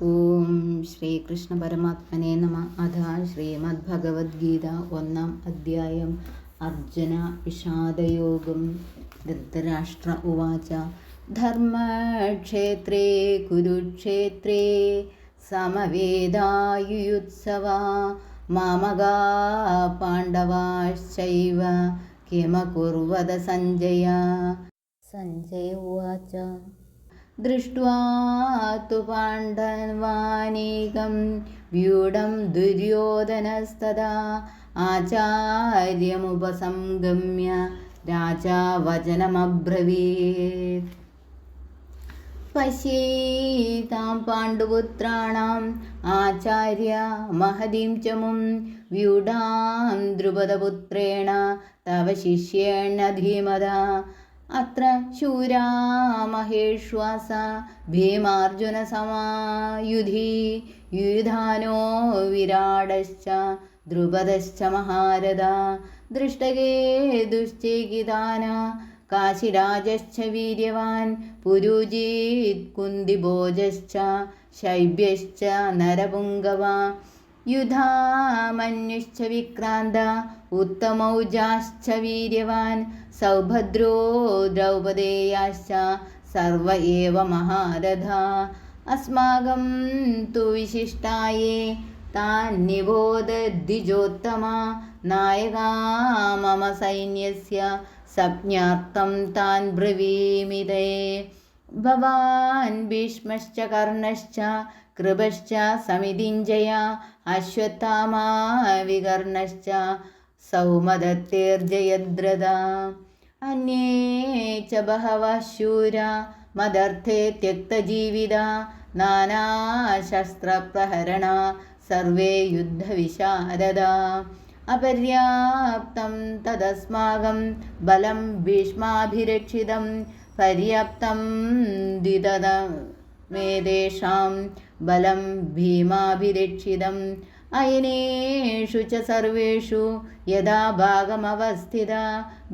ഓം ശ്രീകൃഷ്ണ പരമാത്മനേ നമ. അഥ ശ്രീമദ്ഭഗവത്ഗീത 1-ാം അധ്യായം. അർജുന വിഷാദയോഗം. ധൃതരാഷ്ട്ര ഉവാച ധർമ്മക്ഷേത്രേ കുരുക്ഷേത്രേ സമവേദായുയുത്സവാ മാമകാ പാണ്ഡവാശ്ചൈവ കിമകുർവത സഞ്ജയ. സഞ്ജയ ഉവാച ദൃഷ്ട്വാ തു പാണ്ഡവാനേകം വ്യൂഢം ദുര്യോധനസ്തദാ ആചാര്യമുപസംഗമ്യ രാജാ വചനമബ്രവീത്. പശ്യേതാം പാണ്ഡുപുത്രാണാം ആചാര്യ മഹതീം ച മും വ്യൂഢാം ദ്രുപദപുത്രേണ തവ ശിഷ്യേണ ധീമതാ. അത്ര ശൂരാ മഹേശ്വാസ ഭീമാർജുന സമായുധി യുധാനോ വിരാടശ്ച ദ്രുപദശ്ച മഹാരഥ. ദൃഷ്ടകേ ദുശ്ചേകിതാന കാശിരാജശ്ച വീര്യവാൻ പുരുജിത് കുന്തിഭോജശ്ച ശൈബ്യശ്ച നരപുംഗവ. യുധാമന്യുശ്ച വിക്രാന്ത ഉത്തമൗജാശ്ച വീര്യവാൻ സൗഭദ്രോ ദ്രൗപദേയാശ്ച സർവ ഏവ മഹാരഥാ. അസ്മാകം തു വിശിഷ്ടായേ താൻ നിബോധ ദ്വിജോത്തമ നായകാ മമ സൈന്യസ്യ സംജ്ഞാർത്ഥം താൻ ബ്രവീമിതേ. ഭവാൻ ഭീഷ്മശ്ച കർണശ്ച കൃപശ്ച സമിതിഞ്ജയ അശ്വത്ഥാമാ വികർണശ്ച സൗമദത്തേർജയദ്രഥ. അന്യേ ച ബഹവഃ ശൂരാ മദർത്ഥേ ത്യക്തജീവിതാ നാനാശസ്ത്രപ്രഹരണ സർവേ യുദ്ധവിശാരദാ. അപര്യാപ്തം തദസ്മാകം ബലം ഭീഷ്മാഭിരക്ഷിതം പര്യാപ്തം ദ്വിതതമേതേഷാം ബലം ഭീമാഭിരക്ഷിതം. അയനേഷു ച സർവേഷു യഥാ ഭാഗമവസ്ഥിതാ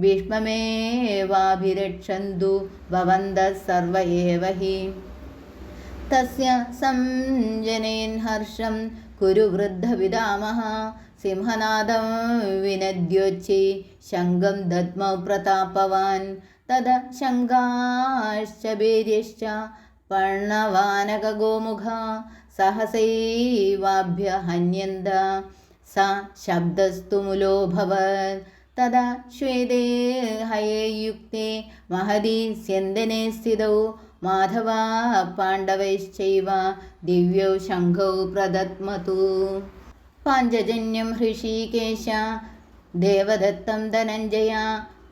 ഭീഷ്മമേവാഭിരക്ഷന്തു ഭവന്തഃ സർവ ഏവ ഹി. തസ്യ സംജനേൻ ഹർഷം കുരു വൃദ്ധപിതാമഹ സിംഹനാദം വിനദ്യോച്ചി ശംഖം ദദ്മൗ പ്രതാപവാൻ. തദ ശംഖാശ്ച ഭേര്യശ്ച പർണവാനകഗോമുഖ സഹസൈവാഭ്യ ഹന്യന്ത സ ശബ്ദസ്തു മുലോഭവത്. തദാ ശ്വേതേ ഹയേ യുക്തേ മഹതി സ്യന്ദനെ സ്ഥിതൗ മാധവാ പാണ്ഡവൈശ്ചൈവ ദിവ്യൗ ശംഖൗ പ്രദദ്മതു. പാഞ്ചജന്യം ഹൃഷീകേശ ദേവദത്തം ധനഞ്ജയ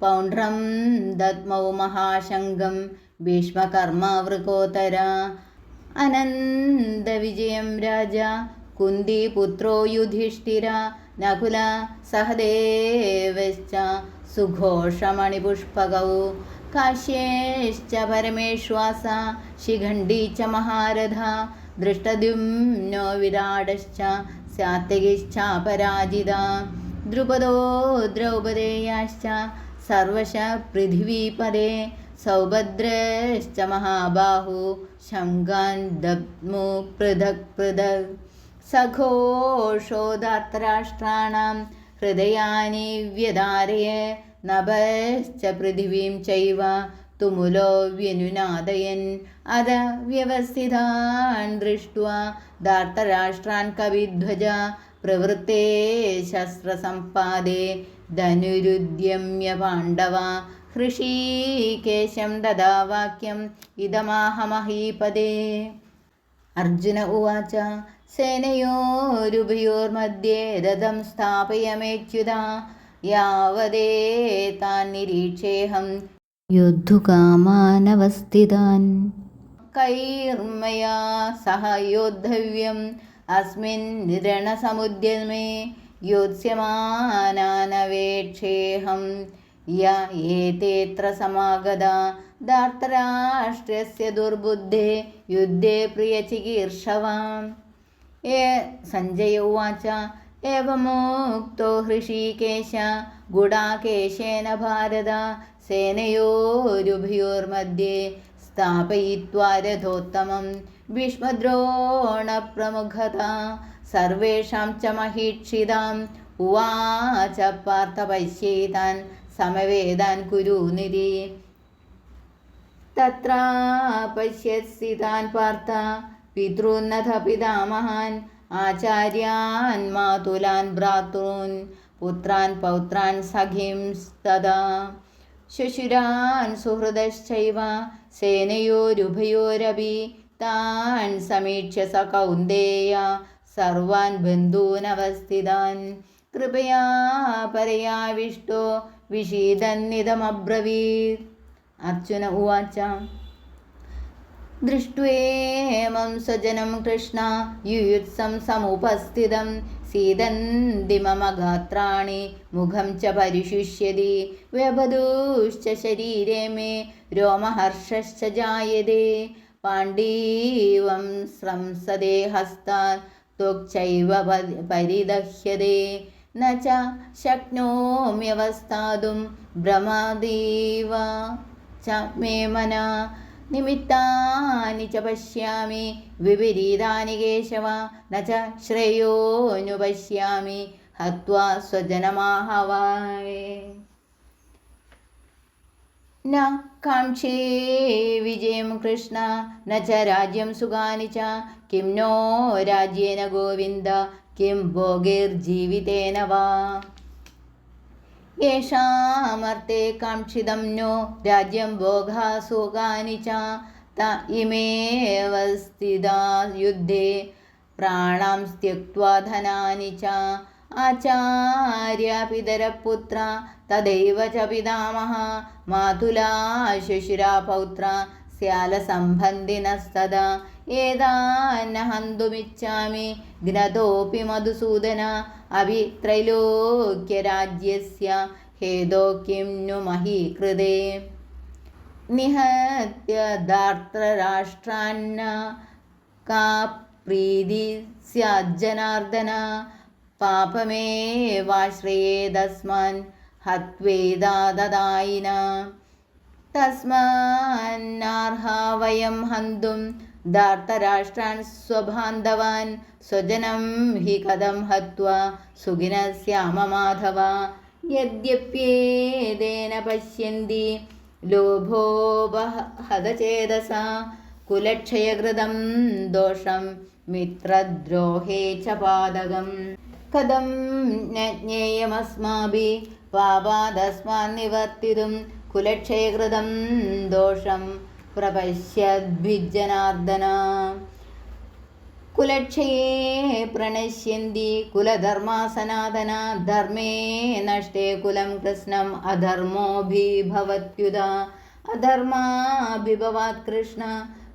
പൗണ്ഡ്രം ദദ്മൗ മഹാശംഖം ഭീഷ്മകർമാവൃകോത്തര. അനന്തവിജയം രാജ കുന്തിപുത്രോ യുധിഷ്ഠിര നകുല സഹദേവശ്ച സുഘോഷമണിപുഷ്പകൗ കാശ്യേശ്ച പരമേശ്വാസ ശിഖണ്ഡി ച മഹാരഥ. ദൃഷ്ടദ്യുമ്നോ വിരാടശ്ച സാത്യകിശ്ചാപരാജിത. ദ്രുപദോ ദ്രൗപദേയാശ്ച സർവശ പൃഥിവീപദേ സൗഭദ്രശ്ച മഹാബാഹു ശംഖാൻ ദദ്മു പൃഥക് പൃഥക്. സഘോഷോദാർത്തരാഷ്ട്രാണാം ഹൃദയാനി വ്യധാരയ നഭശ്ച പൃഥിവീം ചൈവ തുമുലോ വ്യനുനാദയൻ. അത വ്യവസ്ഥിതാൻ ദൃഷ്ട്വാ ധാർത്തരാഷ്ട്രാൻ കവിധ്വജ പ്രവൃത്തേ ശസ്ത്രസമ്പാദേ ധനുരുദ്യമ്യ പാണ്ഡവ. ഹൃഷീകേശം തഥാ വാക്യം ഇദമാഹ മഹീപദേ. അർജുന ഉവാച സേനയോരുഭയോർമധ്യേ രഥം സ്ഥാപയമേച്യുതാ യാവദേതാൻ നിരീക്ഷേഹം യോദ്ധുകാമാനവസ്ഥിതാൻ. കൈർമയാ സഹ യോദ്ധവ്യം അസ്മിൻ രണസമുദ്യമേ യോത്സ്യമാനാനവേക്ഷേഹം യ ഏതേത്ര സമാഗതാ. ധാർത്തരാഷ്ട്രസ്യ ദുർബുദ്ധേ യുദ്ധേ പ്രിയചികീർഷവാം. സഞ്ജയ ഉവാച ഏവമുക്തോ ഹൃഷീകേശ ഗുഡാകേശേന ഭാരത സേനയോരുഭയോർमध्ये സ്ഥാപയിത്വാ രഥോത്തമം ഭീഷ്മദ്രോണപ്രമുഖത സർവേഷാം ച മഹീക്ഷിതാം ഉവാച പാർത്ഥ പശ്യേതാൻ സമവേദാൻ കുരുനിധി തത്ര പശ്യത്സിതാൻ പാർത്ഥ പിതॄന്നഥ പിതാമഹാൻ ആചാര്യാൻ മാതുലാൻ ഭ്രാതॄൻ പുത്രാൻ പൗത്രാൻ സഖീംസ്തദാ ശുശുരാൻ സുഹൃദശ്ചൈവ സേനയോരുഭയോരപി താൻ സമീക്ഷ്യ സ കൗന്ദേയ സർവാൻ ബന്ധൂനവസ്ഥിതാൻ കൃപയാ പരയാവിഷ്ടോ വിഷീദന്നിതമബ്രവീത്. അർജുന ഉവാച ദൃഷ്ട്വേമം സ്വജനം കൃഷ്ണ യുയുത്സം സമുപസ്ഥിതം സീദന്തി മമ ഗാത്രാണി മുഖം ച പരിശുഷ്യതി വ്യപദൂശ്ച ശരീരേ മേ രോമഹർഷശ്ച ജായതേ പാണ്ഡീവം സ്രംസദേ ഹസ്താത് ത്വക്ചൈവ പരിദഹ്യതേ ന ച ശക്നോമ്യവസ്ഥാതും ഭ്രമദീവ ച മേ മനഃ നിമിത്താനി ച പശ്യാമി വിപരീതാനി കേശവ ന ച ശ്രേയോനുപശ്യാമി ഹത്വാ സ്വജനമാഹവേ. ന കാംക്ഷേ വിജയം കൃഷ്ണ ന ച രാജ്യം സുഖാനി ച കിം നോ രാജ്യേന ഗോവിന്ദ കിം ഭോഗൈർജീവിതേന വാ. യേഷാമർത്തെ കാംക്ഷിതം നോ രാജ്യം ഭോഗാ സുഖാനി ച ത ഇമേവ സ്ഥിതാ യുദ്ധേ പ്രാണാം ത്യക്ത്വാ ധനാനി ച ആചാര്യ പിതരപുത്ര തദൈവ ച പിതാമഹ മാതുലാ ശുശുരാ പൗത്ര സ്യാലസംബന്ധിനസ്തദാ ഏതാന്ന ഹന്തുമിച്ഛാമി ഘ്നതോപി മധുസൂദന അഭി ത്രൈലോക്യരാജ്യസ്യ ഹേതോ കിം नु മഹീകൃതേ നിഹത്യ ധാർത്തരാഷ്ട്രാന്ന കാ പ്രീതി സ്യാജ്ജനാർദ്ദന പാപമേവാശ്രയേദസ്മാൻ ഹത്വേദാദായിന തസ്മാന്നാർഹാ വയം ഹന്തും ധാർത്തരാഷ്ട്രാൻ സ്വബാന്ധവാൻ സ്വജനം ഹി കഥം ഹത്വാ സുഖിനഃ സ്യാമ മാധവ. യദ്യപ്യേതേന പശ്യന്തി ലോഭോപഹതചേതസാ കുലക്ഷയകൃതം ദോഷം മിത്രദ്രോഹേ ച പാതകം കഥം ന ജ്ഞേയമസ്മാഭിः പാപാദസ്മാन् നിവർത്തിതും കുലക്ഷയകൃതം ദോഷം പ്രപശ്യദ്ഭിജ്ജനാർദ്ദന. കുലക്ഷയേ പ്രണശ്യന്തി കുലധർമാ സനാതന ധർമ്മേ നഷ്ടേ കുലം കൃഷ്ണം അധർമ്മോഭിഭവത്യുത അധർമാഭിഭവാത് കൃഷ്ണ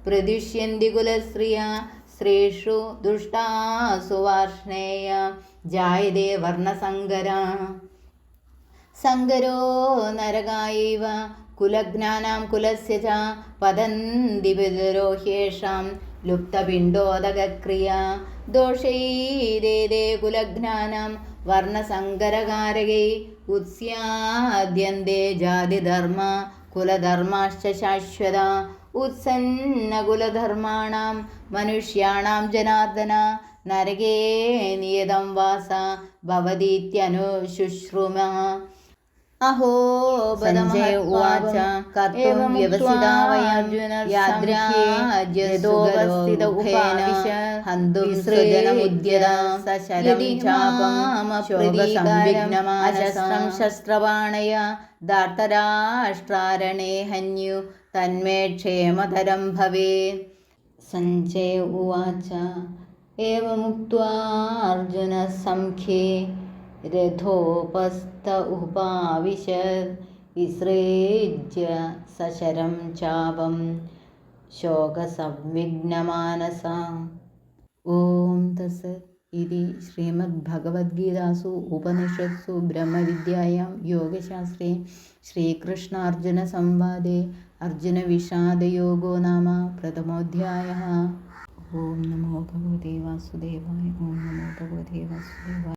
പ്രദുഷ്യന്തി കുലശ്രിയ സ്ത്രീഷു ദുഷ്ടാസു വാർഷ്ണേയ ജായതേ വർണ്ണസങ്കര സങ്കരോ നരകായൈവ കുലജ്ഞാനാം കുലസ്യ ച പതന്തി പിതരോ ഹ്യേഷാം ലുപ്തപിണ്ഡോദകക്രിയ ദോഷൈരേതേ കുലജ്ഞാനാം വർണ്ണസങ്കരകാരകൈ ഉത്സ്യാദ്യന്തേ ജാതിധർമ്മ കുലധർമാശ്ച ശാശ്വത ഉത്സന്നകുലധർമാണാം മനുഷ്യാണാം ജനാർദ്ദന നരകേ നിയതം വാസ ഭവതീത്യനുശുശ്രുമ. അഹോ സഞ്ജയ ഉവാച കർത്തും വ്യവസിതാ വയം യാദ്രാജ്യസുഖരോഗേന ഹന്തും സ്വജനമുദ്യതാ സശരം ചാപം ശോകസംവിഘ്നമാനസം ശസ്ത്രപാണയ ധാർത്തരാഷ്ട്രാരണേ ഹന്യു തന്മേ ക്ഷേമതരം ഭവേത്. സഞ്ജയ ഉവാച ഏവമുക്ത്വാ അർജുനഃ സംഖ്യേ രഥോപസ്ഥ ഉപാവിശത് വിസൃജ്യ സശരം ചാപം ശോകസംവിഘ്നമാനസ. ഓം തത്സത് ഇതി ശ്രീമദ്ഭഗവദ്ഗീതാസു ഉപനിഷത്സു ബ്രഹ്മവിദ്യായാം യോഗശാസ്ത്രേ ശ്രീകൃഷ്ണാർജുനസംവാദേ അർജുനവിഷാദയോഗോ നാമ പ്രഥമോധ്യായഃ. ഓം നമോ ഭഗവതേ വാസുദേവായ. ഓം നമോ ഭഗവതേ വാസുദേവായ.